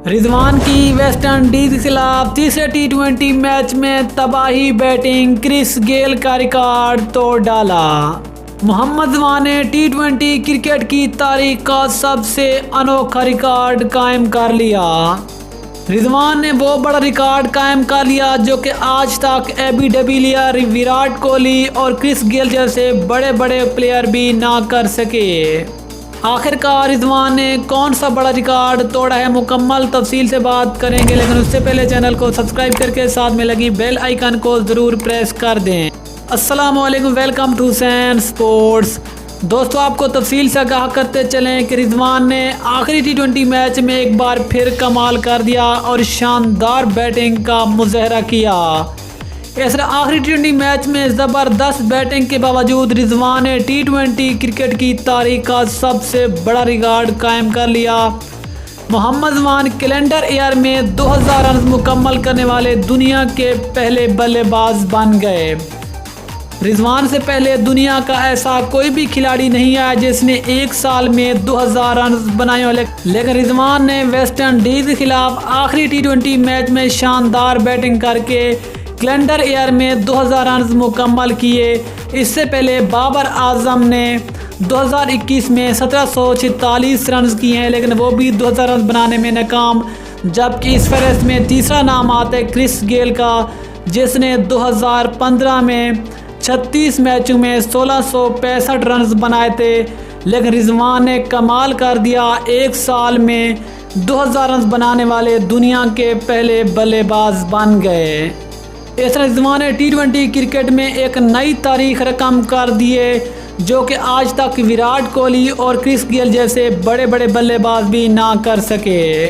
रज़वान की West Indies के खिलाफ तीसरे टी20 मैच में तबाही बैटिंग, क्रिस गेल का रिकॉर्ड तोड़ डाला। मोहम्मद रज़वान ने टी20 क्रिकेट की तारीख का सबसे अनोखा रिकॉर्ड कायम कर लिया। रज़वान ने वो बड़ा रिकॉर्ड कायम कर लिया जो कि आज तक एबी डिविलियर, विराट कोहली और क्रिस गेल जैसे बड़े बड़े प्लेयर भी ना कर सके। आखिरकार रज़वान ने कौन सा बड़ा रिकॉर्ड तोड़ा है, मुकम्मल तफसील से बात करेंगे, लेकिन उससे पहले चैनल को सब्सक्राइब करके साथ में लगी बेल आइकन को ज़रूर प्रेस कर दें। अस्सलाम वालेकुम, वेलकम टू सैन स्पोर्ट्स। दोस्तों, आपको तफसील से आगाह करते चलें कि रज़वान ने आखिरी टी20 मैच में एक बार फिर कमाल कर दिया और शानदार बैटिंग का मुजाहरा किया। इस आखिरी टी20 मैच में ज़बरदस्त बैटिंग के बावजूद रज़वान ने टी20 क्रिकेट की तारीख का सबसे बड़ा रिकॉर्ड कायम कर लिया। मोहम्मद रज़वान कैलेंडर ईयर में 2000 रन मुकम्मल करने वाले दुनिया के पहले बल्लेबाज बन गए। रज़वान से पहले दुनिया का ऐसा कोई भी खिलाड़ी नहीं आया जिसने एक साल में 2000 रन बनाए हो, लेकिन रज़वान ने वेस्ट इंडीज के खिलाफ आखिरी टी20 मैच में शानदार बैटिंग करके कैलेंडर ईयर में 2000 रन मुकम्मल किए। इससे पहले बाबर आजम ने 2021 में 1746 रन किए हैं, लेकिन वो भी 2000 रन बनाने में नाकाम। जबकि इस फहरिस्त में तीसरा नाम आता है क्रिस गेल का, जिसने 2015 में 36 मैचों में 1665 रन बनाए थे। लेकिन रज़वान ने कमाल कर दिया, एक साल में 2000 रन बनाने वाले दुनिया के पहले बल्लेबाज बन गए। इस तरह रज़वान ने टी20 क्रिकेट में एक नई तारीख रकम कर दिए जो कि आज तक विराट कोहली और क्रिस गेल जैसे बड़े बड़े बल्लेबाज भी ना कर सके।